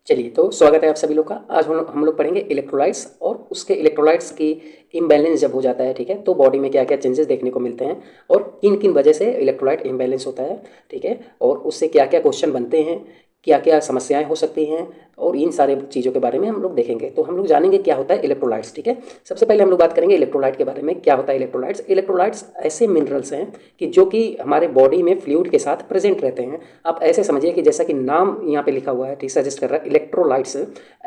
चलिए, तो स्वागत है आप सभी लोग का। आज हम लोग पढ़ेंगे इलेक्ट्रोलाइट्स और उसके इलेक्ट्रोलाइट्स की इम्बैलेंस जब हो जाता है, ठीक है, तो बॉडी में क्या क्या चेंजेस देखने को मिलते हैं और किन किन वजह से इलेक्ट्रोलाइट इम्बैलेंस होता है, ठीक है, और उससे क्या क्या क्वेश्चन बनते हैं, क्या क्या समस्याएं हो सकती हैं, और इन सारे चीज़ों के बारे में हम लोग देखेंगे। तो हम लोग जानेंगे क्या होता है इलेक्ट्रोलाइट्स, ठीक है। सबसे पहले हम लोग बात करेंगे इलेक्ट्रोलाइट के बारे में। क्या होता है इलेक्ट्रोलाइट्स? इलेक्ट्रोलाइट्स ऐसे मिनरल्स हैं कि जो कि हमारे बॉडी में फ्लूइड के साथ प्रेजेंट रहते हैं। आप ऐसे समझिए कि जैसा कि नाम यहाँ पे लिखा हुआ है, ठीक, सजेस्ट कर रहा है इलेक्ट्रोलाइट्स,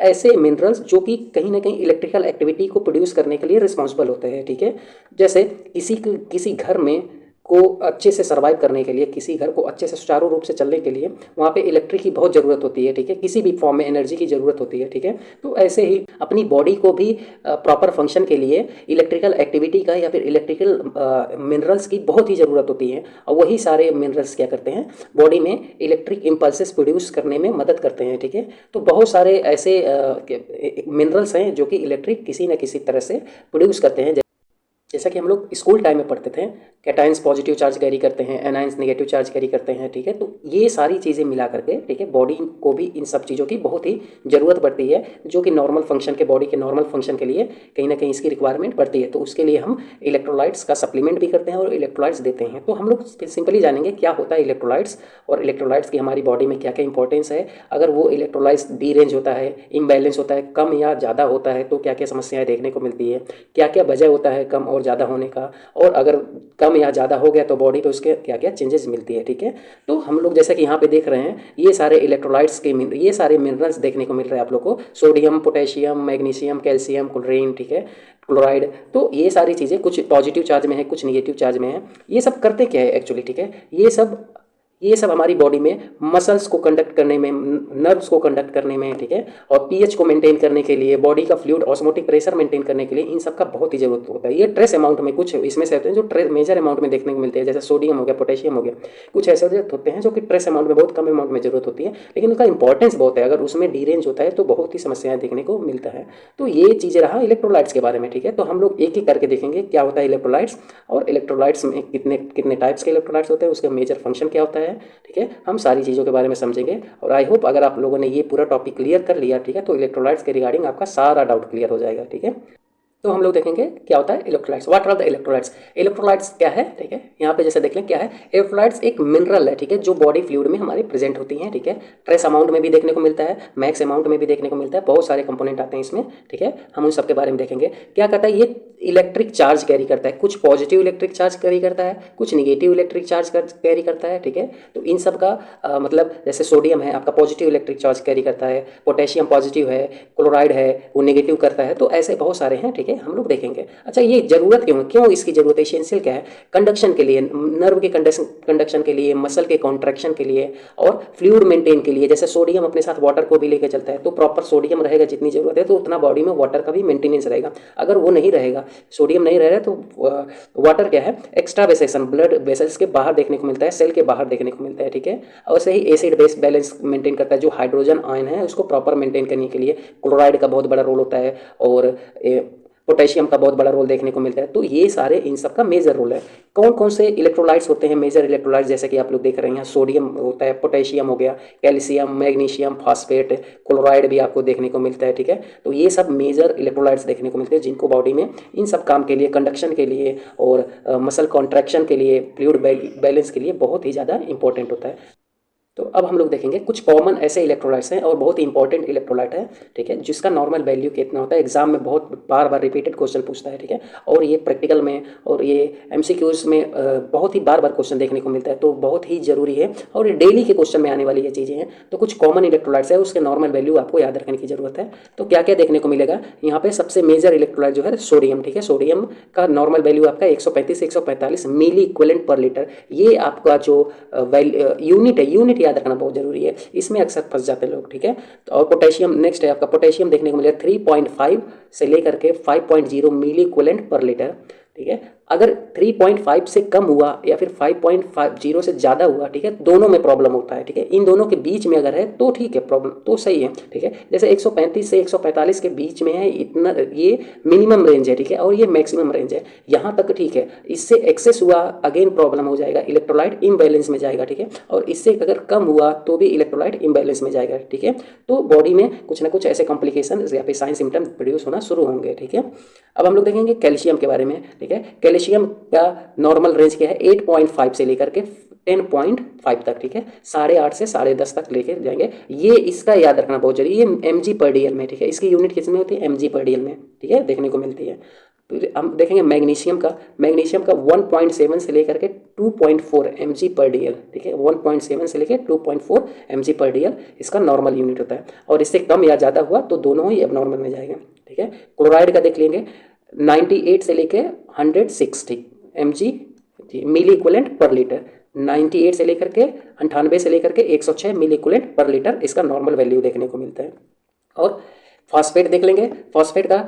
ऐसे मिनरल्स जो कि कहीं ना कहीं इलेक्ट्रिकल एक्टिविटी को प्रोड्यूस करने के लिए रिस्पॉन्सिबल होते हैं, ठीक है। जैसे किसी घर में को अच्छे से सर्वाइव करने के लिए, किसी घर को अच्छे से सुचारू रूप से चलने के लिए वहाँ पे इलेक्ट्रिक की बहुत ज़रूरत होती है, ठीक है। किसी भी फॉर्म में एनर्जी की ज़रूरत होती है, ठीक है। तो ऐसे ही अपनी बॉडी को भी प्रॉपर फंक्शन के लिए इलेक्ट्रिकल एक्टिविटी का या फिर इलेक्ट्रिकल मिनरल्स की बहुत ही ज़रूरत होती है। और वही सारे मिनरल्स क्या करते हैं, बॉडी में इलेक्ट्रिक इम्पल्सेस प्रोड्यूस करने में मदद करते हैं, ठीक है। तो बहुत सारे ऐसे मिनरल्स हैं जो कि इलेक्ट्रिक किसी न किसी तरह से प्रोड्यूस करते हैं। जैसा कि हम लोग स्कूल टाइम में पढ़ते थे, कैटाइंस पॉजिटिव चार्ज कैरी करते हैं, एनाइंस नेगेटिव चार्ज कैरी करते हैं, ठीक है। तो ये सारी चीज़ें मिला करके, ठीक है, बॉडी को भी इन सब चीज़ों की बहुत ही ज़रूरत पड़ती है, जो कि नॉर्मल फंक्शन के, बॉडी के नॉर्मल फंक्शन के लिए कहीं ना कहीं इसकी रिक्वायरमेंट पड़ती है। तो उसके लिए हम इलेक्ट्रोलाइट्स का सप्लीमेंट भी करते हैं और इलेक्ट्रोलाइट्स देते हैं। तो हम लोग सिंपली जानेंगे क्या होता है इलेक्ट्रोलाइट्स और इलेक्ट्रोलाइट्स की हमारी बॉडी में क्या क्या इंपॉर्टेंस है। अगर वो इलेक्ट्रोलाइट्स डीरेंज होता है, इम्बैलेंस होता है, कम या ज़्यादा होता है, तो क्या क्या समस्याएं देखने को मिलती है, क्या क्या वजह होता है कम और ज़्यादा होने का, और अगर कम या ज़्यादा हो गया तो बॉडी पे उसके क्या क्या चेंजेस मिलती है, ठीक है। तो हम लोग जैसे कि यहाँ पे देख रहे हैं, ये सारे इलेक्ट्रोलाइट्स के ये सारे मिनरल्स देखने को मिल रहे हैं आप लोग को, sodium, potassium, magnesium, calcium, chlorine, ठीक है, क्लोराइड। तो ये सारी चीज़ें कुछ पॉजिटिव चार्ज में है, कुछ निगेटिव चार्ज में है। ये सब करते क्या है एक्चुअली, ठीक है। ये सब हमारी बॉडी में मसल्स को कंडक्ट करने में, नर्व्स को कंडक्ट करने में, ठीक है, और पीएच को मेंटेन करने के लिए, बॉडी का फ्लूइड ऑस्मोटिक प्रेशर मेंटेन करने के लिए इन सब का बहुत ही जरूरत होता है। ये ट्रेस अमाउंट में कुछ इसमें से होते हैं जो मेजर अमाउंट में देखने को मिलते हैं, जैसे सोडियम हो गया, पोटेशियम हो गया। कुछ ऐसे होते हैं जो कि ट्रेस अमाउंट में, बहुत कम अमाउंट में जरूरत होती है, लेकिन उनका इंपॉर्टेंस बहुत है। अगर उसमें डीरेंज होता है तो बहुत ही समस्याएं देखने को मिलता है। तो ये चीज़ें रहा इलेक्ट्रोलाइट्स के बारे में, ठीक है। तो हम लोग एक एक करके देखेंगे क्या होता है इलेक्ट्रोलाइट्स, और इलेक्ट्रोलाइट्स में कितने कितने टाइप्स के इलेक्ट्रोलाइट्स होते हैं, उसका मेजर फंक्शन क्या होता है, ठीक है। हम सारी चीज़ों के बारे में समझेंगे। और आई होप अगर आप लोगों ने ये पूरा टॉपिक क्लियर कर लिया, ठीक है, तो इलेक्ट्रोलाइट्स के रिगार्डिंग आपका सारा डाउट क्लियर हो जाएगा, ठीक है। तो हम लोग देखेंगे क्या होता है electrolytes. What are the electrolytes? Electrolytes क्या है, ठीक है, यहाँ पे जैसे देख लें क्या है। इलेक्ट्रोलाइट्स एक मिनरल है, ठीक है, जो बॉडी फ्लूइड में हमारी प्रेजेंट होती हैं, ठीक है। ट्रेस अमाउंट में भी देखने को मिलता है, मैक्स अमाउंट में भी देखने को मिलता है, बहुत सारे कंपोनेंट आते हैं इसमें, ठीक है। हम उन सब के बारे में देखेंगे। क्या करता है ये, इलेक्ट्रिक चार्ज कैरी करता है, कुछ पॉजिटिव इलेक्ट्रिक चार्ज कैरी करता है, कुछ निगेटिव इलेक्ट्रिक चार्ज कैरी करता है, ठीक है। तो इन सब का मतलब जैसे सोडियम है आपका पॉजिटिव इलेक्ट्रिक चार्ज कैरी करता है, पोटेशियम पॉजिटिव है, क्लोराइड है वो नेगेटिव करता है। तो ऐसे बहुत सारे हैं, ठीक है, हम लोग देखेंगे। अच्छा, ये जरूरत क्यों है, क्यों इसकी जरूरत है, एसेंशियल क्या है? कंडक्शन के लिए, नर्व के कंडक्शन के लिए, मसल के कॉन्ट्रैक्शन के लिए, और फ्लूइड मेंटेन के लिए। जैसे सोडियम अपने साथ वाटर को भी लेकर चलता है, तो प्रॉपर सोडियम रहेगा जितनी जरूरत है, तो उतना बॉडी में वाटर का भी मेंटेनेंस रहेगा। अगर वो नहीं रहेगा, सोडियम नहीं रहेगा, तो वाटर क्या है, एक्स्ट्रा वेसेशन, ब्लड वेसल्स के बाहर देखने को मिलता है, सेल के बाहर देखने को मिलता है, ठीक है। और सही एसिड बेस बैलेंस मेंटेन करता है, जो हाइड्रोजन आयन है उसको प्रॉपर मेंटेन करने के लिए क्लोराइड का बहुत बड़ा रोल होता है, और पोटेशियम का बहुत बड़ा रोल देखने को मिलता है। तो ये सारे इन सब का मेजर रोल है। कौन कौन से इलेक्ट्रोलाइट्स होते हैं मेजर इलेक्ट्रोलाइट्स, जैसे कि आप लोग देख रहे हैं, सोडियम होता है, पोटेशियम हो गया, कैल्शियम, मैग्नीशियम, फास्फेट, क्लोराइड भी आपको देखने को मिलता है, ठीक है। तो ये सब मेजर इलेक्ट्रोलाइट्स देखने को मिलते हैं, जिनको बॉडी में इन सब काम के लिए, कंडक्शन के लिए और मसल कॉन्ट्रैक्शन के लिए, फ्लूइड बैलेंस के लिए बहुत ही ज़्यादा इंपॉर्टेंट होता है। तो अब हम लोग देखेंगे कुछ कॉमन ऐसे इलेक्ट्रोलाइट्स हैं और बहुत ही इंपॉर्टेंट इलेक्ट्रोलाइट है, ठीक है, जिसका नॉर्मल वैल्यू कितना होता है, एग्जाम में बहुत बार बार रिपीटेड क्वेश्चन पूछता है, ठीक है। और ये प्रैक्टिकल में और ये एमसीक्यूज में बहुत ही बार बार क्वेश्चन देखने को मिलता है, तो बहुत ही जरूरी है, और ये डेली के क्वेश्चन में आने वाली ये चीज़ें हैं। तो कुछ कॉमन इलेक्ट्रोलाइट्स है, उसके नॉर्मल वैल्यू आपको याद रखने की जरूरत है। तो क्या क्या देखने को मिलेगा यहाँ पे, सबसे मेजर इलेक्ट्रोलाइट जो है सोडियम, ठीक है। सोडियम का नॉर्मल वैल्यू आपका 135 से 145 मिली इक्विवेलेंट पर लीटर। ये आपका जो यूनिट है, यूनिट याद रखना बहुत जरूरी है, इसमें अक्सर फंस जाते हैं लोग, ठीक है। तो और पोटेशियम नेक्स्ट है आपका, पोटेशियम देखने को मिलेगा 3.5 से लेकर के 5.0 मिली इक्विवेलेंट पर लीटर, ठीक है। अगर 3.5 से कम हुआ या फिर 5.50 से ज़्यादा हुआ, ठीक है, दोनों में प्रॉब्लम होता है, ठीक है। इन दोनों के बीच में अगर है तो ठीक है, प्रॉब्लम तो सही है, ठीक है। जैसे 135 से 145 के बीच में है, इतना ये मिनिमम रेंज है, ठीक है, और ये मैक्सिमम रेंज है, यहाँ तक ठीक है। इससे एक्सेस हुआ अगेन प्रॉब्लम हो जाएगा, इलेक्ट्रोलाइट इम्बैलेंस में जाएगा, ठीक है। और इससे अगर कम हुआ तो भी इलेक्ट्रोलाइट इम्बैलेंस में जाएगा, ठीक है। तो बॉडी में कुछ ना कुछ ऐसे कॉम्प्लिकेशन या फिर साइन सिम्टम प्रोड्यूस होना शुरू होंगे, ठीक है। अब हम लोग देखेंगे कैल्शियम के बारे में, ठीक है। कैल्शियम का नॉर्मल रेंज क्या है, 8.5 से लेकर के 10.5 तक, ठीक है। 8.5 से 10.5 तक लेके जाएंगे। ये इसका याद रखना बहुत जरूरी है, ये mg/dl में, ठीक है। इसकी यूनिट किस में होती है, mg/dl में, ठीक है, देखने को मिलती है। फिर हम देखेंगे मैग्नीशियम का 1.7 से लेकर के 2.4 mg/dl, ठीक है। 1.7 से लेकर 2.4 mg/dl इसका नॉर्मल यूनिट होता है, और इससे कम या ज़्यादा हुआ तो दोनों ही एबनॉर्मल में जाएगा, ठीक है। क्लोराइड का देख लेंगे 98 से लेकर 160 mg मिली इक्विवेलेंट पर लीटर, 98 से लेकर के 98 से लेकर के 106 मिली इक्विवेलेंट पर लीटर इसका नॉर्मल वैल्यू देखने को मिलता है। और फॉस्फेट देख लेंगे, फॉस्फेट का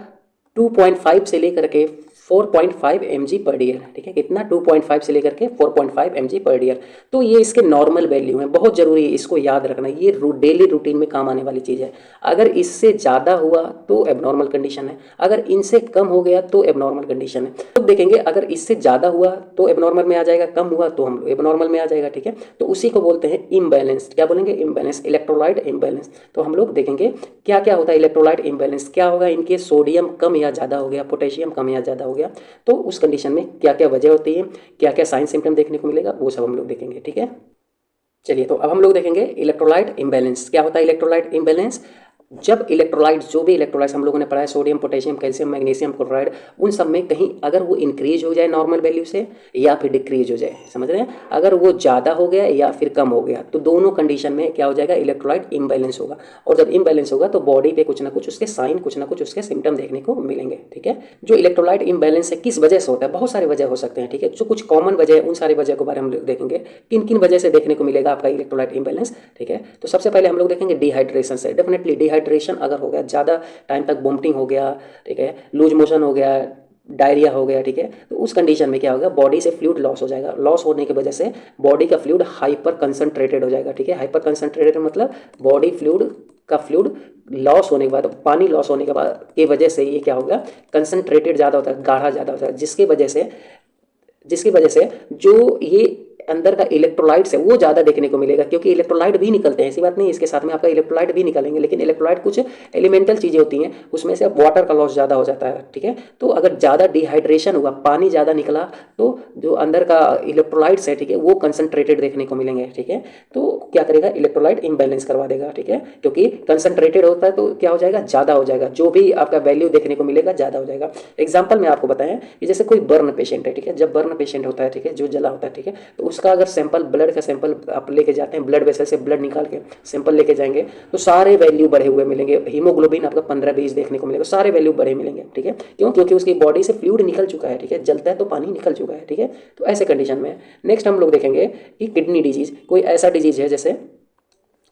2.5 से लेकर के 4.5 mg/dl, ठीक है। कितना, 2.5 से लेकर के 4.5 mg/dl। तो ये इसके नॉर्मल वैल्यू हैं, बहुत जरूरी है इसको याद रखना, ये डेली रूटीन में काम आने वाली चीज़ है। अगर इससे ज़्यादा हुआ तो एबनॉर्मल कंडीशन है, अगर इनसे कम हो गया तो एबनॉर्मल कंडीशन है। तो देखेंगे अगर इससे ज़्यादा हुआ तो एबनॉर्मल में आ जाएगा, कम हुआ तो हम एबनॉर्मल में आ जाएगा, ठीक है। तो उसी को बोलते हैं इम्बैलेंस्ड, क्या बोलेंगे, इम्बैलेंस, इलेक्ट्रोलाइट इम्बैलेंस। तो हम लोग देखेंगे क्या क्या होता है इलेक्ट्रोलाइट इम्बैलेंस, क्या होगा, इनके सोडियम कम या ज़्यादा हो गया, पोटेशियम कम या ज़्यादा हो गया, तो उस कंडीशन में क्या क्या वजह होती है, क्या क्या साइन सिम्टम देखने को मिलेगा, वो सब हम लोग देखेंगे, ठीक है। चलिए, तो अब हम लोग देखेंगे इलेक्ट्रोलाइट इम्बैलेंस। क्या होता है इलेक्ट्रोलाइट इम्बैलेंस, जब इलेक्ट्रोलाइट्स, जो भी इलेक्ट्रोलाइट्स हम लोगों ने पढ़ा है, sodium, potassium, calcium, magnesium, chloride, उन सब में कहीं अगर वो इंक्रीज हो जाए नॉर्मल वैल्यू से या फिर डिक्रीज हो जाए, समझ रहे हैं, अगर वो ज़्यादा हो गया या फिर कम हो गया तो दोनों कंडीशन में क्या हो जाएगा, इलेक्ट्रोलाइट इम्बैलेंस होगा। और जब इम्बैलेंस होगा तो बॉडी पे कुछ ना कुछ उसके साइन, कुछ ना कुछ उसके सिम्टम देखने को मिलेंगे, ठीक है। जो इलेक्ट्रोलाइट इम्बैलेंस है किस वजह से होता है, बहुत सारी वजह हो सकते हैं, ठीक है। जो कुछ कॉमन वजह है उन सारी वजह के बारे में हम देखेंगे, किन किन वजह से देखने को मिलेगा आपका इलेक्ट्रोलाइट इम्बैलेंस, ठीक है। तो सबसे पहले हम लोग देखेंगे डिहाइड्रेशन से। डेफिनेटली डिहाइड्रेशन अगर हो गया, ज़्यादा टाइम तक वोमिटिंग हो गया, ठीक है, लूज मोशन हो गया, डायरिया हो गया, ठीक है, तो उस कंडीशन में क्या होगा, बॉडी से फ्लूइड लॉस हो जाएगा। लॉस होने की वजह से बॉडी का फ्लूइड हाइपर कंसंट्रेटेड हो जाएगा, ठीक है। हाइपर कंसंट्रेटेड मतलब बॉडी फ्लूइड लॉस होने के बाद, पानी लॉस होने के बाद की वजह से ये क्या होगा, कंसंट्रेटेड ज़्यादा होता है, गाढ़ा ज़्यादा होता है, जिसकी वजह से जो ये अंदर का इलेक्ट्रोलाइट्स है वो ज़्यादा देखने को मिलेगा, क्योंकि इलेक्ट्रोलाइट भी निकलते हैं, ऐसी बात नहीं, इसके साथ में आपका इलेक्ट्रोलाइट भी निकलेंगे, लेकिन इलेक्ट्रोलाइट कुछ एलिमेंटल चीज़ें होती हैं, उसमें से वाटर का लॉस ज़्यादा हो जाता है, ठीक है। तो अगर ज़्यादा डिहाइड्रेशन हुआ, पानी ज़्यादा निकला, तो जो अंदर का इलेक्ट्रोलाइट्स है, ठीक है, वो कंसनट्रेटेड देखने को मिलेंगे, ठीक है। तो क्या करेगा, इलेक्ट्रोलाइट इम्बैलेंस करवा देगा, ठीक है, क्योंकि कंसनट्रेटेड होता है तो क्या हो जाएगा, ज़्यादा हो जाएगा, जो भी आपका वैल्यू देखने को मिलेगा ज़्यादा हो जाएगा। एग्जाम्पल में आपको बताएं कि जैसे कोई बर्न पेशेंट है, ठीक है, जब बर्न पेशेंट होता है, ठीक है, जो जला होता है, ठीक है, तो उसका अगर सैंपल, ब्लड का सैंपल आप लेके जाते हैं, ब्लड वेसल से ब्लड निकाल के सैंपल लेके जाएंगे तो सारे वैल्यू बढ़े हुए मिलेंगे, हीमोग्लोबिन आपका 15-20 देखने को मिलेगा, सारे वैल्यू बढ़े मिलेंगे, ठीक है। क्यों, क्योंकि उसकी बॉडी से फ्लूइड निकल चुका है, ठीक है, जलता है तो पानी निकल चुका है, ठीक है। तो ऐसे कंडीशन में नेक्स्ट हम लोग देखेंगे कि किडनी डिजीज, कोई ऐसा डिजीज है जैसे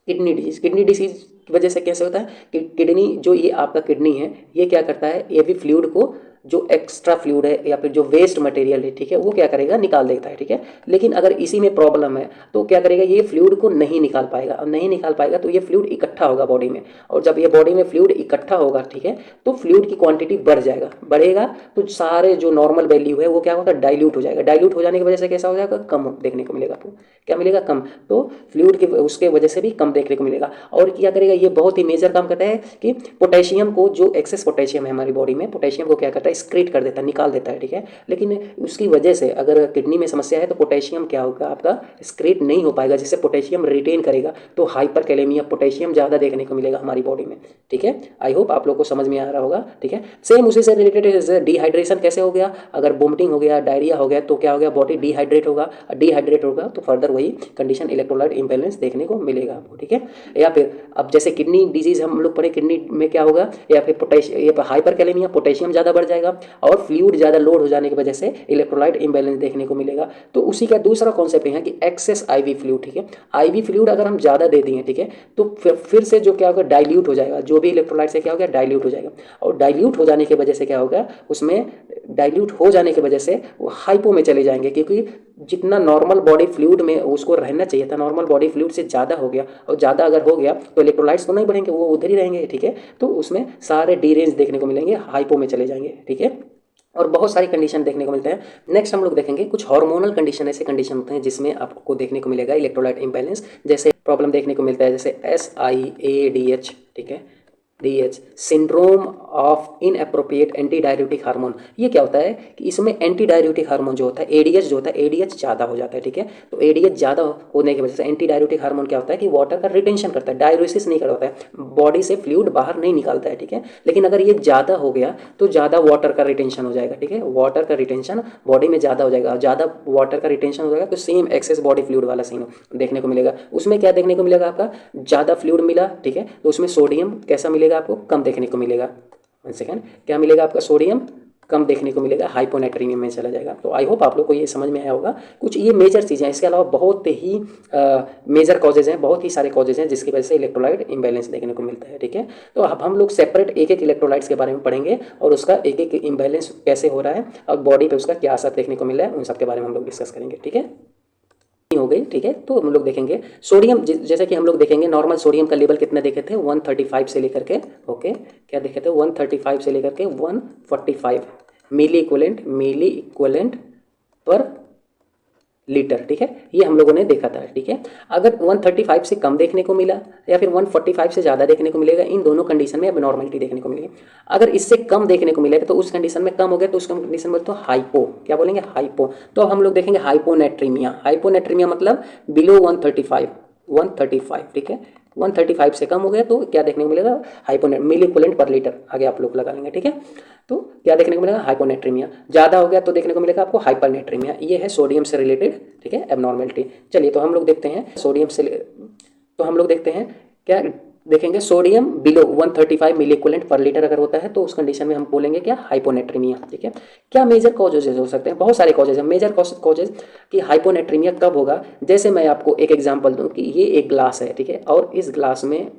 किडनी डिजीज की वजह से कैसे होता है कि किडनी, जो ये आपका किडनी है, ये क्या करता है, ये भी फ्लूइड को, जो एक्स्ट्रा फ्लूइड है या फिर जो वेस्ट मटेरियल है, ठीक है, वो क्या करेगा, निकाल देता है, ठीक है। लेकिन अगर इसी में प्रॉब्लम है तो क्या करेगा, ये फ्लूइड को नहीं निकाल पाएगा, और नहीं निकाल पाएगा तो ये फ्लूइड इकट्ठा होगा बॉडी में, और जब ये बॉडी में फ्लूइड इकट्ठा होगा, ठीक है, तो फ्लूइड की क्वांटिटी बढ़ेगा तो सारे जो नॉर्मल वैल्यू है वो क्या होगा, डाइल्यूट हो जाएगा। डाइल्यूट हो जाने की वजह से कैसा हो जाएगा, कम देखने को मिलेगा आपको, क्या मिलेगा, कम। तो फ्लूइड के उसके वजह से भी कम देखने को मिलेगा। और क्या करेगा, ये बहुत ही मेजर काम करता है कि पोटेशियम को, जो एक्सेस पोटेशियम है हमारी बॉडी में, पोटेशियम को क्या करता है, एक्सक्रीट कर देता है, निकाल देता है, ठीक है। लेकिन उसकी वजह से अगर किडनी में समस्या है तो पोटेशियम क्या होगा, आपका एक्सक्रीट नहीं हो पाएगा, जिससे पोटेशियम रिटेन करेगा, तो हाइपर कैलेमिया, पोटेशियम ज़्यादा देखने को मिलेगा हमारी बॉडी में, ठीक है। आई होप आप लोग को समझ में आ रहा होगा, ठीक है। सेम उसी से रिलेटेड डिहाइड्रेशन कैसे हो गया, अगर वोमिटिंग हो गया, डायरिया हो गया, तो क्या हो गया, बॉडी डिहाइड्रेट होगा तो फर्दर वही कंडीशन इलेक्ट्रोलाइट इम्बैलेंस देखने को मिलेगा आपको, ठीक है। या फिर अब जैसे किडनी डिजीज हम लोग पढ़े, किडनी में क्या होगा, या फिर हाइपर कैलेमिया, पोटेशियम ज़्यादा बढ़ जाएगा, जाएगा और फ्लूइड ज़्यादा लोड हो जाने की वजह से इलेक्ट्रोलाइट इम्बैलेंस देखने को मिलेगा। तो उसी का दूसरा कॉन्सेप्ट है कि एक्सेस आईवी फ्लूइड, ठीक है। आईवी फ्लूइड अगर हम ज़्यादा दे दिए, ठीक है, तो फिर से जो क्या होगा, डाइल्यूट हो जाएगा, जो भी इलेक्ट्रोलाइट से क्या हो गया, डाइल्यूट हो जाएगा। और डाइल्यूट हो जाने की वजह से क्या होगा, उसमें डाइल्यूट हो जाने की वजह से वो हाइपो में चले जाएंगे, क्योंकि जितना नॉर्मल बॉडी फ्लूइड में उसको रहना चाहिए था, नॉर्मल बॉडी फ्लूइड से ज़्यादा हो गया, और ज़्यादा अगर हो गया तो इलेक्ट्रोलाइट्स तो नहीं बढ़ेंगे, वो उधर ही रहेंगे, ठीक है। तो उसमें सारे डी रेंज देखने को मिलेंगे, हाइपो में चले जाएंगे, ठीक है। और बहुत सारी कंडीशन देखने को मिलते हैं। नेक्स्ट हम लोग देखेंगे कुछ हार्मोनल कंडीशन, ऐसे कंडीशन होते हैं जिसमें आपको देखने को मिलेगा इलेक्ट्रोलाइट इम्बैलेंस, जैसे प्रॉब्लम देखने को मिलता है जैसे SIADH, ठीक है, DH, syndrome of inappropriate anti diuretic hormone. ये क्या होता है कि इसमें एंटी डाययूरेटिक हार्मोन जो होता है ADH जो होता है, ADH ज़्यादा हो जाता है, ठीक है। तो ADH ज़्यादा होने की वजह से एंटी डाययूरेटिक हार्मोन क्या होता है कि वाटर का रिटेंशन करता है, डाययूरेसिस नहीं करता है, बॉडी से फ्लूइड बाहर नहीं निकालता है, ठीक है। लेकिन अगर ये ज़्यादा हो गया तो ज़्यादा वाटर का रिटेंशन हो जाएगा, ठीक है, वाटर का रिटेंशन बॉडी में ज़्यादा हो जाएगा, ज़्यादा वाटर का रिटेंशन हो जाएगा तो सेम एक्सेस बॉडी फ्लूइड वाला सीन देखने को मिलेगा। उसमें क्या देखने को मिलेगा, आपका ज़्यादा फ्लूइड मिला, ठीक है, तो उसमें सोडियम कैसा मिलेगा, आपको कम देखने को मिलेगा। वन सेकेंड, क्या मिलेगा, आपका सोडियम कम देखने को मिलेगा, हाइपोनेट्रीमियम में चला जाएगा। तो आई होप आप लोग को ये समझ में आया होगा। कुछ ये मेजर चीज़ें हैं, इसके अलावा बहुत ही मेजर कॉजेज हैं, बहुत ही सारे कॉजेज हैं जिसकी वजह से इलेक्ट्रोलाइट इम्बैलेंस देखने को मिलता है, ठीक है। तो अब हम लोग सेपरेट एक एक इलेक्ट्रोलाइट्स के बारे में पढ़ेंगे और उसका एक एक इम्बैलेंस कैसे हो रहा है और बॉडी पे उसका क्या असर देखने को मिल रहा है, उन सब के बारे में हम लोग डिस्कस करेंगे, ठीक है। हो गई, ठीक है। तो हम लोग देखेंगे सोडियम, जैसे कि हम लोग देखेंगे नॉर्मल सोडियम का लेवल कितने देखे थे, 135 से लेकर के, ओके, क्या देखे थे, 135 से लेकर के 145 मिली इक्वलेंट पर लीटर, ठीक है, ये हम लोगों ने देखा था, ठीक है। अगर 135 से कम देखने को मिला या फिर 145 से ज़्यादा देखने को मिलेगा, इन दोनों कंडीशन में एबनॉर्मलिटी देखने को मिलेगी। अगर इससे कम देखने को मिलेगा तो उस कंडीशन में कम हो गया तो उस कंडीशन में तो हाइपो, क्या बोलेंगे, हाइपो। तो हम लोग देखेंगे हाइपोनेट्रीमिया। हाइपोनेट्रीमिया मतलब बिलो 135, ठीक है, 135 से कम हो गया तो क्या देखने को मिलेगा, हाइपोनेट मिली इक्विवेलेंट पर लीटर, आगे आप लोग लगा लेंगे, ठीक है। तो क्या देखने को मिलेगा, हाइपोनेट्रीमिया। ज़्यादा हो गया तो देखने को मिलेगा आपको हाइपरनेट्रीमिया। ये है सोडियम से रिलेटेड, ठीक है, एबनॉर्मलिटी। चलिए तो हम लोग देखते हैं सोडियम से, तो हम लोग देखते हैं क्या देखेंगे, सोडियम बिलो 135 मिली इक्विवेलेंट पर लीटर अगर होता है तो उस कंडीशन में हम बोलेंगे क्या, हाइपोनेट्रीमिया, ठीक है। क्या मेजर कॉजेज हो सकते हैं, बहुत सारे कॉजेज हैं। मेजर कॉजेज कि हाइपोनेट्रीमिया कब होगा, जैसे मैं आपको एक एग्जांपल दूं कि ये एक ग्लास है, ठीक है, और इस ग्लास में,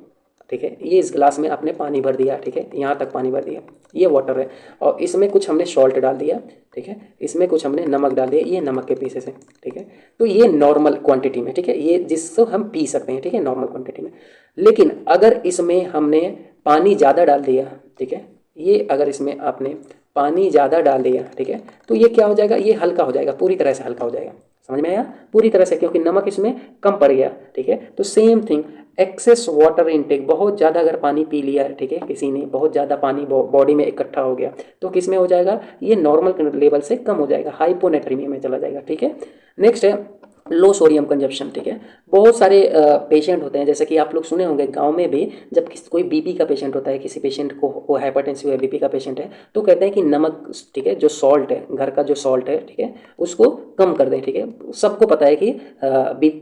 ठीक है, ये इस ग्लास में आपने पानी भर दिया, ठीक है, यहाँ तक पानी भर दिया, ये वाटर है, और इसमें कुछ हमने सॉल्ट डाल दिया, ठीक है, इसमें कुछ हमने नमक डाल दिया, ये नमक के पीसेस है, ठीक है। तो ये नॉर्मल क्वांटिटी में, ठीक है, ये जिसको हम पी सकते हैं, ठीक है, नॉर्मल क्वांटिटी में। लेकिन अगर इसमें हमने पानी ज़्यादा डाल दिया, ठीक है, ये अगर इसमें आपने पानी ज़्यादा डाल दिया, ठीक है, तो ये क्या हो जाएगा, ये हल्का हो जाएगा, पूरी तरह से हल्का हो जाएगा, समझ में आया, पूरी तरह से, क्योंकि नमक इसमें कम पड़ गया, ठीक है। तो same thing excess water intake, बहुत ज़्यादा अगर पानी पी लिया, ठीक है, किसी ने बहुत ज़्यादा पानी बॉडी में इकट्ठा हो गया तो किस में हो जाएगा, ये नॉर्मल लेवल से कम हो जाएगा, हाइपोनेट्रीमिया में चला जाएगा, ठीक है। नेक्स्ट है लो सोडियम कंजप्शन, ठीक है। बहुत सारे पेशेंट होते हैं, जैसे कि आप लोग सुने होंगे गांव में भी, जब कोई बीपी का पेशेंट होता है, किसी पेशेंट को वो हाइपरटेंसिव है, बीपी का पेशेंट है, तो कहते हैं कि नमक, ठीक है, जो सॉल्ट है, घर का जो सॉल्ट है, ठीक है, उसको कम कर दें, ठीक है। सबको पता है कि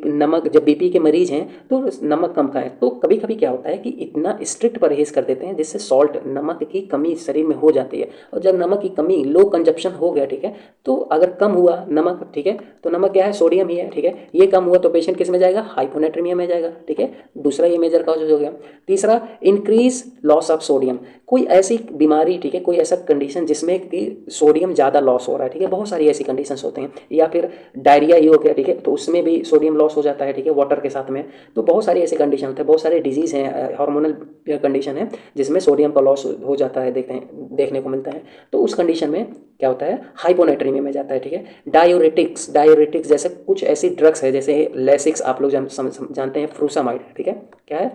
नमक, जब बीपी के मरीज हैं तो नमक कम खाएं। तो कभी कभी क्या होता है कि इतना स्ट्रिक्ट परहेज कर देते हैं जिससे सॉल्ट, नमक की कमी शरीर में हो जाती है, और जब नमक की कमी, लो कंजप्शन हो गया, ठीक है, तो अगर कम हुआ नमक, ठीक है, तो नमक क्या है, सोडियम ही है, ठीक है, ये कम हुआ तो पेशेंट किस में जाएगा, हाइपोनेट्रीमिया में जाएगा, ठीक है। दूसरा ये मेजर कॉज हो गया। तीसरा इंक्रीज लॉस ऑफ सोडियम, कोई ऐसी बीमारी, ठीक है, कोई ऐसा कंडीशन जिसमें कि सोडियम ज़्यादा लॉस हो रहा है, ठीक है, बहुत सारी ऐसी कंडीशंस होते हैं, या फिर डायरिया ही हो गया, ठीक है, तो उसमें भी सोडियम लॉस हो जाता है, ठीक है, वाटर के साथ में। तो बहुत सारी ऐसी कंडीशन होते हैं, बहुत सारे डिजीज़ हैं, हार्मोनल कंडीशन है जिसमें सोडियम का लॉस हो जाता है, देखने को मिलता है। तो उस कंडीशन में क्या होता है, हाइपोनेट्रीमिया में जाता है, ठीक है। डायूरेटिक्स जैसे कुछ ऐसी ड्रग्स है, जैसे लेसिक्स, आप लोग जानते हैं, फ्रूसामाइड, ठीक है, क्या है,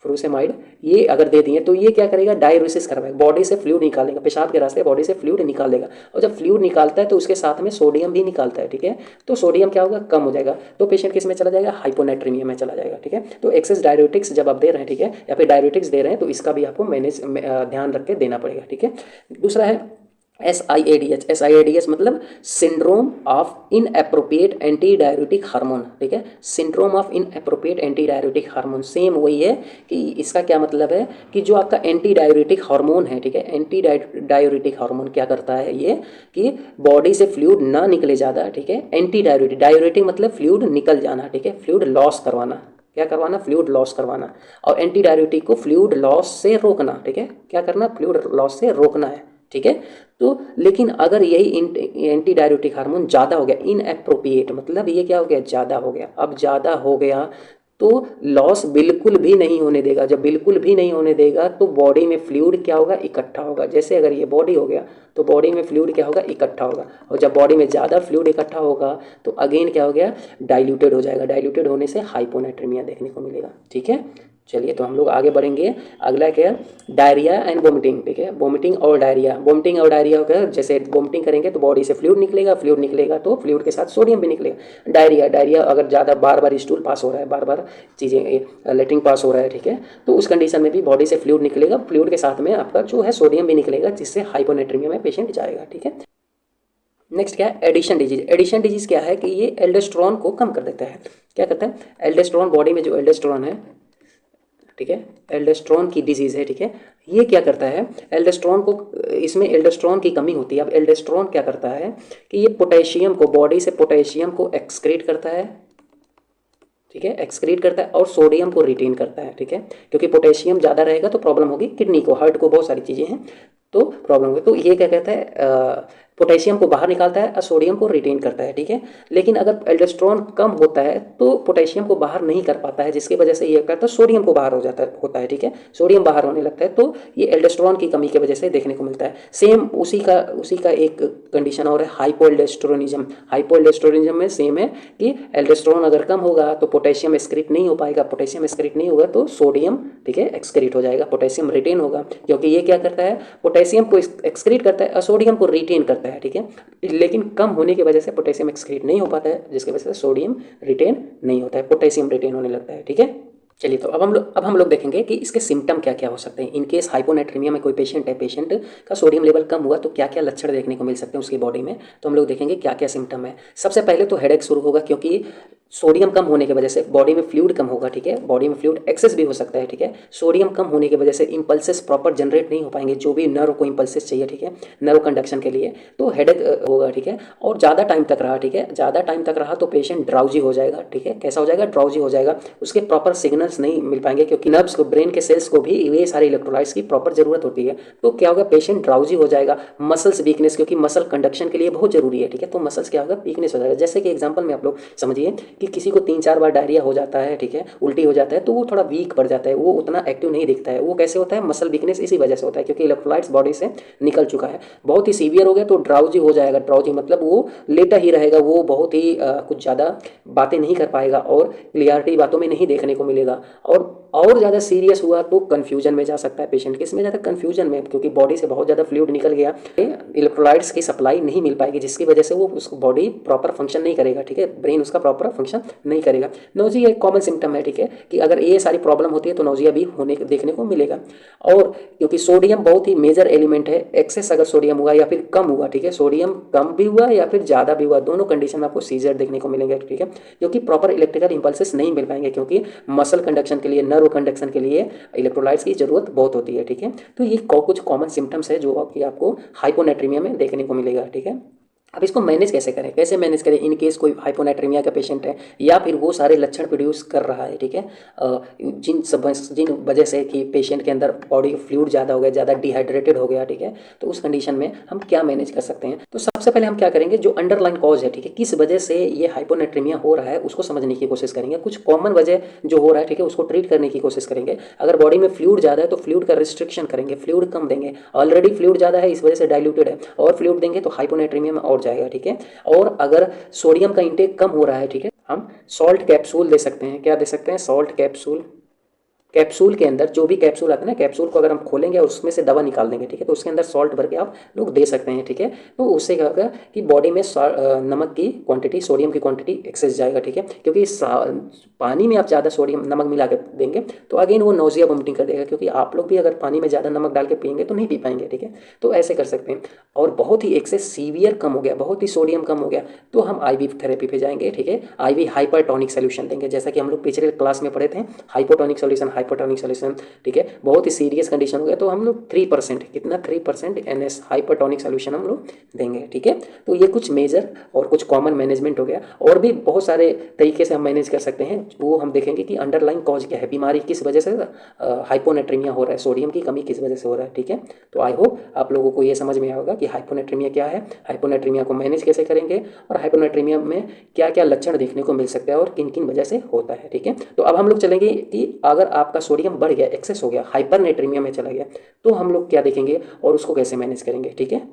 फ्रूसेमाइड, ये अगर दे दिए तो ये क्या करेगा, डायूरेसिस करवाएगा, बॉडी से फ्लूइड निकालेगा, पेशाब के रास्ते बॉडी से फ्लूइड निकाल देगा, और जब फ्लूइड निकालता है तो उसके साथ में सोडियम भी निकालता है, ठीक है। तो सोडियम क्या होगा, कम हो जाएगा, तो पेशेंट किस में चला जाएगा, हाइपोनेट्रीमिया में चला जाएगा, ठीक है। तो एक्सेस डायूरेटिक्स जब आप दे रहे हैं, ठीक है, या फिर डायूरेटिक्स दे रहे हैं, तो इसका भी आपको ध्यान रख के देना पड़ेगा, ठीक है। दूसरा है SIADH मतलब syndrome of inappropriate anti diuretic hormone, ठीक है, syndrome of inappropriate anti diuretic hormone. Same वही है कि इसका क्या मतलब है कि जो आपका एंटी डाययूरेटिक हार्मोन है, ठीक है, एंटी डाययूरेटिक हार्मोन क्या करता है ये कि बॉडी से फ्लूइड ना निकले ज़्यादा, ठीक है, एंटी डाययूरेटिक, डाययूरेटिक मतलब फ्लूइड निकल जाना, ठीक है, फ्लूइड लॉस करवाना, क्या करवाना, फ्लूइड लॉस करवाना, और एंटी डाययूरेटिक को फ्लूइड लॉस से रोकना, ठीक है, क्या करना, फ्लूइड लॉस से रोकना है, ठीक है। तो लेकिन अगर यही एंटी डाययूरेटिक हार्मोन ज़्यादा हो गया, इनएप्रोप्रिएट मतलब ये क्या हो गया, ज़्यादा हो गया, अब ज़्यादा हो गया तो लॉस बिल्कुल भी नहीं होने देगा। जब बिल्कुल भी नहीं होने देगा तो बॉडी में फ्लूइड क्या होगा, इकट्ठा होगा। जैसे अगर ये बॉडी हो गया तो बॉडी में फ्लूइड क्या होगा, इकट्ठा होगा, और जब बॉडी में ज़्यादा फ्लूइड इकट्ठा होगा तो अगेन क्या हो गया, डाइल्यूटेड हो जाएगा। डाइल्यूटेड होने से हाइपोनेट्रीमिया देखने को मिलेगा, ठीक है। चलिए तो हम लोग आगे बढ़ेंगे। अगला क्या है, डायरिया एंड वोमिटिंग, ठीक है, वोमिटिंग और डायरिया। वोमिटिंग और डायरिया हो गया, जैसे वोमिटिंग करेंगे तो बॉडी से फ्लूइड निकलेगा, फ्लूइड निकलेगा तो फ्लूइड के साथ सोडियम भी निकलेगा। डायरिया, डायरिया अगर ज़्यादा बार बार स्टूल पास हो रहा है, बार बार चीज़ें लेटरिन पास हो रहा है, ठीक है, तो उस कंडीशन में भी बॉडी से फ्लूइड निकलेगा, फ्लूइड के साथ में आपका जो है सोडियम भी निकलेगा, जिससे हाइपोनेट्रीमिया में पेशेंट जाएगा, ठीक है। नेक्स्ट क्या है, एडिशन डिजीज। एडिशन डिजीज क्या है कि ये एल्डोस्टेरोन को कम कर देता है। क्या करता है, एल्डोस्टेरोन, बॉडी में जो एल्डोस्टेरोन है, ठीक है, एल्डोस्टेरोन की डिजीज़ है, ठीक है, ये क्या करता है, एल्डोस्टेरोन को, इसमें एल्डोस्टेरोन की कमी होती है। अब एल्डोस्टेरोन क्या करता है कि ये पोटेशियम को, बॉडी से पोटेशियम को एक्सक्रीट करता है, ठीक है, एक्सक्रीट करता है, और सोडियम को रिटेन करता है, ठीक है, क्योंकि पोटेशियम ज़्यादा रहेगा तो प्रॉब्लम होगी किडनी को, हार्ट को, बहुत सारी चीज़ें हैं तो प्रॉब्लम होगी। तो ये क्या कहता है, पोटेशियम को बाहर निकालता है और सोडियम को रिटेन करता है, ठीक है। लेकिन अगर एल्डोस्टेरोन कम होता है तो पोटेशियम को बाहर नहीं कर पाता है, जिसकी वजह से ये करता है सोडियम को बाहर हो जाता है, होता है, ठीक है, सोडियम बाहर होने लगता है, तो ये एल्डोस्टेरोन की कमी की वजह से देखने को मिलता है। सेम उसी का एक कंडीशन और है, हाइपोएल्डोस्टेरोनिज्म। हाइपोएल्डोस्टेरोनिज्म में सेम है कि एल्डोस्टेरोन अगर कम होगा तो पोटेशियम एक्सक्रीट नहीं हो पाएगा, पोटेशियम एक्सक्रीट नहीं होगा तो सोडियम, ठीक है, एक्सक्रीट हो जाएगा, पोटेशियम रिटेन होगा, क्योंकि ये क्या करता है, पोटेशियम को एक्सक्रीट करता है और सोडियम को रिटेन करता है, ठीक है। लेकिन कम होने की वजह से पोटेशियम एक्सक्रीट नहीं हो पाता है, जिसकी वजह से सोडियम रिटेन नहीं होता है, पोटेशियम रिटेन होने लगता है, ठीक है। चलिए तो अब हम लोग देखेंगे कि इसके सिम्टम क्या क्या हो सकते हैं। इन केस हाइपोनेट्रीमिया में कोई पेशेंट है, पेशेंट का सोडियम लेवल कम हुआ तो क्या क्या लक्षण देखने को मिल सकते हैं उसकी बॉडी में, तो हम लोग देखेंगे क्या क्या सिम्टम है। सबसे पहले तो हेडेक शुरू होगा, क्योंकि सोडियम कम होने की वजह से बॉडी में फ्लूइड कम होगा, ठीक है, बॉडी में फ्लूइड एक्सेस भी हो सकता है, ठीक है। सोडियम कम होने की वजह से इंपल्सेस प्रॉपर जनरेट नहीं हो पाएंगे, जो भी नर्व को इंपल्सेस चाहिए, ठीक है, नर्व कंडक्शन के लिए, तो हेडेक होगा, ठीक है। और ज़्यादा टाइम तक रहा, ठीक है, ज़्यादा टाइम तक रहा तो पेशेंट ड्राउजी हो जाएगा, ठीक है, कैसा हो जाएगा, ड्राउजी हो जाएगा, उसके प्रॉपर सिग्नल्स नहीं मिल पाएंगे, क्योंकि नर्व्स को, ब्रेन के सेल्स को भी ये सारे इलेक्ट्रोलाइट्स की प्रॉपर जरूरत होती है। तो क्या होगा, पेशेंट ड्राउजी हो जाएगा। मसल्स वीकनेस, क्योंकि मसल कंडक्शन के लिए बहुत जरूरी है, ठीक है, तो मसल्स क्या होगा, वीकनेस हो जाएगा। जैसे कि एग्जांपल में आप लोग समझिए कि किसी को 3-4 बार डायरिया हो जाता है, ठीक है, उल्टी हो जाता है, तो वो थोड़ा वीक पड़ जाता है, वो उतना एक्टिव नहीं दिखता है। वो कैसे होता है, मसल वीकनेस इसी वजह से होता है, क्योंकि इलेक्ट्रोलाइट्स बॉडी से निकल चुका है। बहुत ही सीवियर हो गया तो ड्राउजी हो जाएगा। ड्राउजी मतलब वो लेटा ही रहेगा, वो बहुत ही कुछ ज़्यादा बातें नहीं कर पाएगा और क्लियरिटी बातों में नहीं देखने को मिलेगा। और ज़्यादा सीरियस हुआ तो कन्फ्यूजन में जा सकता है पेशेंट। किस में जाता है, कन्फ्यूजन में, क्योंकि बॉडी से बहुत ज़्यादा फ्लूइड निकल गया, इलेक्ट्रोलाइट्स की सप्लाई नहीं मिल पाएगी, जिसकी वजह से वो उसको बॉडी प्रॉपर फंक्शन नहीं करेगा, ठीक है, ब्रेन उसका प्रॉपर फंक्शन नहीं करेगा। नोजिया एक कॉमन सिम्टम है, ठीक है, कि अगर ये सारी प्रॉब्लम होती है तो नोजिया भी देखने को मिलेगा। और क्योंकि सोडियम बहुत ही मेजर एलिमेंट है, एक्सेस अगर सोडियम हुआ या फिर कम हुआ, ठीक है, सोडियम कम भी हुआ या फिर ज़्यादा भी हुआ, दोनों कंडीशन में आपको सीजर देखने को मिलेंगे, ठीक है, क्योंकि प्रॉपर इलेक्ट्रिकल इंपल्सेस नहीं मिल पाएंगे, क्योंकि मसल कंडक्शन के लिए, नर्व कंडक्शन के लिए इलेक्ट्रोलाइट्स की जरूरत बहुत होती है, ठीक है। तो ये कुछ कॉमन सिम्टम्स है जो कि आपको हाइपोनेट्रीमिया में देखने को मिलेगा, ठीक है। अब इसको मैनेज कैसे करें, कैसे मैनेज करें इन केस कोई हाइपोनेट्रीमिया का पेशेंट है या फिर वो सारे लक्षण प्रोड्यूस कर रहा है, ठीक है, जिन वजह से कि पेशेंट के अंदर बॉडी फ्लूइड ज़्यादा हो गया, ज़्यादा डिहाइड्रेटेड हो गया, ठीक है, तो उस कंडीशन में हम क्या मैनेज कर सकते हैं। तो सबसे पहले हम क्या करेंगे, जो अंडरलाइन कॉज है, ठीक है, किस वजह से ये हाइपोनेट्रीमिया हो रहा है उसको समझने की कोशिश करेंगे। कुछ कॉमन वजह जो हो रहा है, ठीक है, उसको ट्रीट करने की कोशिश करेंगे। अगर बॉडी में फ्लूइड ज़्यादा है तो फ्लूइड का रिस्ट्रिक्शन करेंगे, फ्लूइड कम देंगे। ऑलरेडी फ्लूइड ज़्यादा है इस वजह से डाइल्यूटेड है, और फ्लूइड देंगे तो हाइपोनेट्रीमिया में और जाएगा, ठीक है। और अगर सोडियम का इंटेक कम हो रहा है, ठीक है, हम सॉल्ट कैप्सूल दे सकते हैं। क्या दे सकते हैं, सॉल्ट कैप्सूल, कैप्सूल के अंदर जो भी कैप्सूल आता है ना, कैप्सूल को अगर हम खोलेंगे और उसमें से दवा निकाल देंगे, ठीक है, तो उसके अंदर सॉल्ट भर के आप लोग दे सकते हैं, ठीक है। तो उससे क्या होगा कि बॉडी में नमक की क्वांटिटी, सोडियम की क्वांटिटी एक्सेस जाएगा, ठीक है, क्योंकि पानी में आप ज़्यादा सोडियम नमक मिला के देंगे तो अगेन वो नोजिया वोमिटिंग कर देगा, क्योंकि आप लोग भी अगर पानी में ज़्यादा नमक डाल के पियेंगे तो नहीं पी पाएंगे, ठीक है। तो ऐसे कर सकते हैं। और बहुत ही एक्सेस सीवियर कम हो गया, बहुत ही सोडियम कम हो गया, तो हम आईवी थेरेपी पे जाएंगे, ठीक है। आईवी हाइपरटोनिक सोल्यूशन देंगे, जैसा कि हम लोग पिछले क्लास में पढ़े थे, हाइपोटोनिक सोल्यूशन, हाइपोटोनिक सोल्यूशन, ठीक है। बहुत ही सीरियस कंडीशन हो गया तो हम लोग 3%, कितना 3% NS हाइपरटोनिक सोल्यूशन हम लोग देंगे, ठीक है। तो ये कुछ मेजर और कुछ कॉमन मैनेजमेंट हो गया। और भी बहुत सारे तरीके से हम मैनेज कर सकते हैं, वो हम देखेंगे कि अंडरलाइन कॉज क्या है, बीमारी किस वजह से हाइपोनेट्रीमिया हो रहा है, सोडियम की कमी किस वजह से हो रहा है, ठीक है। तो आई होप आप लोगों को ये समझ में आया होगा कि हाइपोनेट्रीमिया क्या है, हाइपोनेट्रीमिया को मैनेज कैसे करेंगे, और हाइपोनेट्रीमिया में क्या क्या लक्षण देखने को मिल सकता है और किन किन वजह से होता है, ठीक है। तो अब हम लोग चलेंगे कि अगर आपका सोडियम बढ़ गया, एक्सेस हो गया, हाइपरनेट्रीमिया में चला गया, तो हम लोग क्या देखेंगे और उसको कैसे मैनेज करेंगे, ठीक है।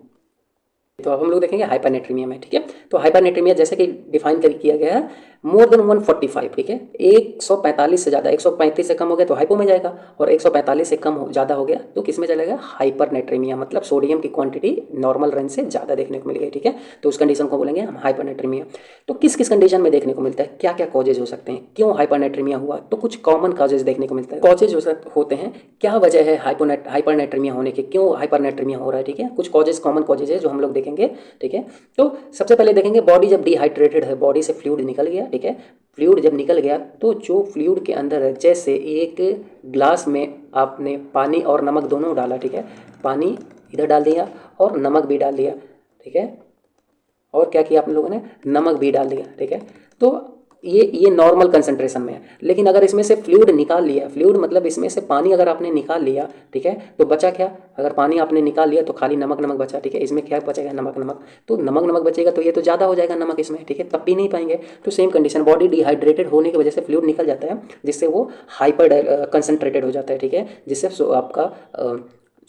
तो अब हम लोग देखेंगे हाइपरनेट्रीमिया में, ठीक है। तो हाइपरनेट्रीमिया जैसे कि डिफाइन कर किया गया है, मोर देन 145, ठीक है, 145 से ज़्यादा, 135 से कम हो गया तो हाइपो में जाएगा, और 145 से कम हो ज़्यादा हो गया तो किस में चलेगा, हाइपरनेट्रीमिया, मतलब सोडियम की क्वांटिटी नॉर्मल रेंज से ज़्यादा देखने को मिल गई, ठीक है। तो उस कंडीशन को बोलेंगे हम हाइपरनेट्रीमिया। तो किस किस कंडीशन में देखने को मिलता है, क्या क्या कॉजेज हो सकते हैं, क्यों हाइपरनेट्रीमिया हुआ, तो कुछ कॉमन कॉजेज देखने को मिलता है। कॉजेज होते हैं, क्या वजह है हाइपरनेट्रीमिया होने की, क्यों हाइपरनेट्रीमिया हो रहा है, ठीक है। कुछ कॉजेज, कॉमन कॉजेज है जो हम लोग देखेंगे, ठीक है। तो सबसे पहले देखेंगे बॉडी जब डिहाइड्रेटेड है, बॉडी से फ्लूइड निकल गया, ठीक है। फ्लूइड जब निकल गया तो जो फ्लूइड के अंदर है, जैसे एक ग्लास में आपने पानी और नमक दोनों डाला, ठीक है, पानी इधर डाल दिया और नमक भी डाल दिया, ठीक है, और क्या किया आप लोगों ने, नमक भी डाल दिया, ठीक है। तो ये नॉर्मल कंसंट्रेशन में है। लेकिन अगर इसमें से फ्लूइड निकाल लिया, फ्लूइड मतलब इसमें से पानी अगर आपने निकाल लिया, ठीक है, तो बचा क्या, अगर पानी आपने निकाल लिया तो खाली नमक नमक बचा, ठीक है। इसमें क्या बचेगा, नमक नमक, तो नमक नमक बचेगा तो ये तो ज़्यादा हो जाएगा नमक इसमें, ठीक है, तब पी नहीं पाएंगे। तो सेम कंडीशन, बॉडी डिहाइड्रेटेड होने की वजह से फ्लूइड निकल जाता है, जिससे वो हाइपर कंसनट्रेटेड हो जाता है, ठीक है, जिससे आपका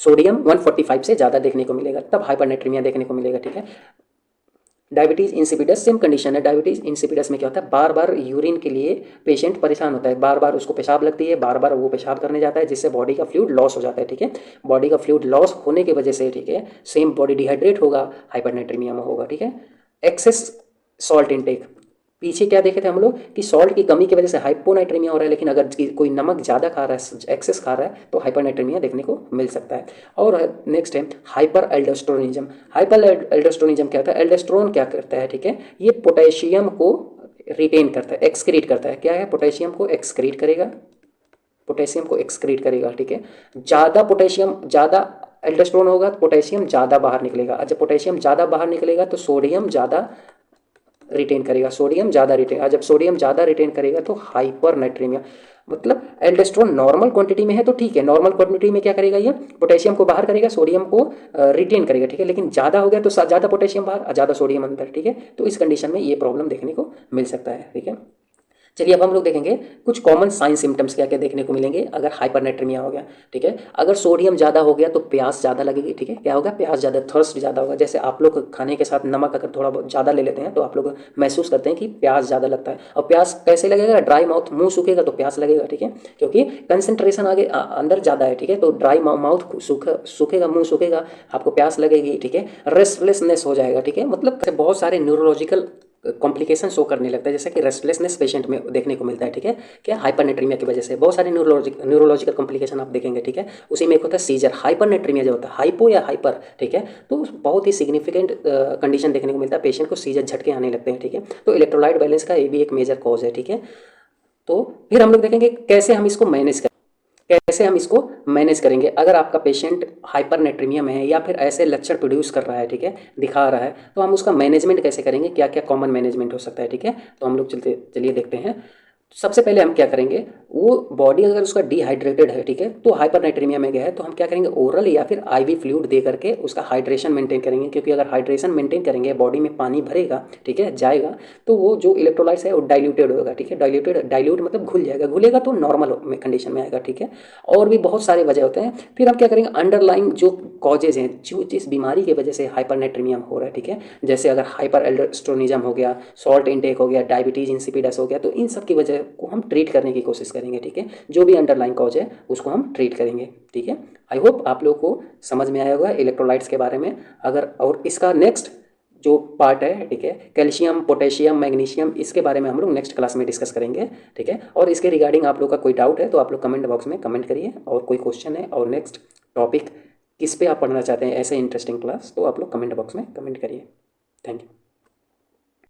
सोडियम 145 से ज़्यादा देखने को मिलेगा, तब हाइपरनेट्रीमिया देखने को मिलेगा, ठीक है। डायबिटीज़ इंसिपिडस सेम कंडीशन है। डायबिटीज़ इंसिपिडस में क्या होता है, बार बार यूरिन के लिए पेशेंट परेशान होता है, बार बार उसको पेशाब लगती है, बार बार वो पेशाब करने जाता है, जिससे बॉडी का फ्लूइड लॉस हो जाता है, ठीक है। बॉडी का फ्लूइड लॉस होने की वजह से, ठीक है, सेम बॉडी डिहाइड्रेट होगा, हाइपरनेट्रीमिया में होगा, ठीक है। एक्सेस सॉल्ट इनटेक, पीछे क्या देखे थे हम लोग कि सॉल्ट की कमी की वजह से हाइपोनाइट्रीमिया हो रहा है, लेकिन अगर कोई नमक ज़्यादा खा रहा है, एक्सेस खा रहा है, तो हाइपरनाइट्रीमिया देखने को मिल सकता है। और नेक्स्ट है हाइपर एल्डोस्टेरोनिज्म। हाइपर एल्डोस्टेरोनिज्म क्या होता है, एल्डोस्टेरोन क्या करता है, ठीक है, ये पोटेशियम को रिटेन करता है, एक्सक्रीट करता है, क्या है, पोटेशियम को एक्सक्रीट करेगा, पोटेशियम को एक्सक्रीट करेगा, ठीक है। ज़्यादा पोटेशियम, ज़्यादा एल्डोस्टेरोन होगा तो पोटेशियम ज़्यादा बाहर निकलेगा, जब पोटेशियम ज़्यादा बाहर निकलेगा तो सोडियम ज़्यादा रिटेन करेगा, सोडियम ज़्यादा रिटेन, जब सोडियम ज़्यादा रिटेन करेगा तो हाइपर नाइट्रीमिया, मतलब एल्डोस्टेरोन नॉर्मल क्वांटिटी में है तो ठीक है, नॉर्मल क्वांटिटी में क्या करेगा, ये पोटेशियम को बाहर करेगा, सोडियम को रिटेन करेगा, ठीक है। लेकिन ज़्यादा हो गया तो ज़्यादा पोटेशियम बाहर, ज़्यादा सोडियम अंदर, ठीक है। तो इस कंडीशन में ये प्रॉब्लम देखने को मिल सकता है, ठीक है। चलिए अब हम लोग देखेंगे कुछ कॉमन साइन सिम्टम्स क्या क्या देखने को मिलेंगे अगर हाइपरनेट्रीमिया हो गया, ठीक है। अगर सोडियम ज़्यादा हो गया तो प्यास ज़्यादा लगेगी, ठीक है, क्या होगा, प्यास ज़्यादा, थर्स्ट ज़्यादा होगा। जैसे आप लोग खाने के साथ नमक अगर थोड़ा बहुत ज़्यादा ले लेते हैं तो आप लोग महसूस करते हैं कि प्यास ज़्यादा लगता है। और प्यास कैसे लगेगा, ड्राई माउथ, मुंह सूखेगा तो प्यास लगेगा, ठीक है, क्योंकि कंसनट्रेशन आगे अंदर ज़्यादा है, ठीक है। तो ड्राई माउथ सूखेगा, मुंह सूखेगा, आपको प्यास लगेगी, ठीक है। रेस्टलेसनेस हो जाएगा, ठीक है, मतलब बहुत सारे न्यूरोलॉजिकल कॉम्प्लिकेशन शो करने लगता है, जैसे कि रेस्टलेसनेस पेशेंट में देखने को मिलता है, ठीक है। क्या, हाइपरनेट्रीमिया की वजह से बहुत सारे न्यूरोलॉजिकल कॉम्प्लिकेशन आप देखेंगे, ठीक है। उसी में एक होता है सीजर। हाइपरनेट्रीमिया जो होता है, हाइपो या हाइपर, ठीक है, तो बहुत ही सिग्निफिकेंट कंडीशन देखने को मिलता है, पेशेंट को सीजर झटके आने लगते हैं, ठीक है। तो इलेक्ट्रोलाइट बैलेंस का ये भी एक मेजर कॉज है, ठीक है। तो फिर हम लोग देखेंगे कैसे हम इसको मैनेज करें, कैसे हम इसको मैनेज करेंगे अगर आपका पेशेंट हाइपरनेट्रीमिया में है या फिर ऐसे लक्षण प्रोड्यूस कर रहा है, ठीक है, दिखा रहा है, तो हम उसका मैनेजमेंट कैसे करेंगे, क्या क्या कॉमन मैनेजमेंट हो सकता है, ठीक है। तो हम लोग चलिए देखते हैं। सबसे पहले हम क्या करेंगे, वो बॉडी अगर उसका डिहाइड्रेटेड है, ठीक है, तो हाइपरनाइट्रीमिया में गया है, तो हम क्या करेंगे, ओरल या फिर आईवी फ्लूइड दे करके उसका हाइड्रेशन मेंटेन करेंगे, क्योंकि अगर हाइड्रेशन मेंटेन करेंगे, बॉडी में पानी भरेगा, ठीक है, जाएगा, तो वो जो इलेक्ट्रोलाइट्स है वो डाइल्यूटेड होगा, ठीक है। डाइल्यूट मतलब घुल जाएगा, घुलेगा तो नॉर्मल कंडीशन में आएगा, ठीक है। और भी बहुत सारे वजह होते हैं। फिर हम क्या करेंगे, अंडरलाइन जो कॉजेज हैं, जो जिस बीमारी की वजह से हाइपरनेट्रीमिया हो रहा है, ठीक है, जैसे अगर हाइपर एल्डोस्टेरोनिज्म हो गया, सॉल्ट इनटेक हो गया, डायबिटीज इंसिपिडस हो गया, तो इन सब की वजह को हम ट्रीट करने की कोशिश करेंगे, ठीक है। जो भी अंडरलाइन कॉज है उसको हम ट्रीट करेंगे, ठीक है। आई होप आप लोग को समझ में आया होगा इलेक्ट्रोलाइट्स के बारे में। अगर और इसका नेक्स्ट जो पार्ट है, ठीक है, कैल्शियम, पोटेशियम, मैग्नीशियम, इसके बारे में हम लोग नेक्स्ट क्लास में डिस्कस करेंगे, ठीक है। और इसके रिगार्डिंग आप लोग का कोई डाउट है तो आप लोग कमेंट बॉक्स में कमेंट करिए, और कोई क्वेश्चन है और नेक्स्ट टॉपिक किस पे आप पढ़ना चाहते हैं ऐसे इंटरेस्टिंग क्लास, तो आप लोग कमेंट बॉक्स में कमेंट करिए। Thank you.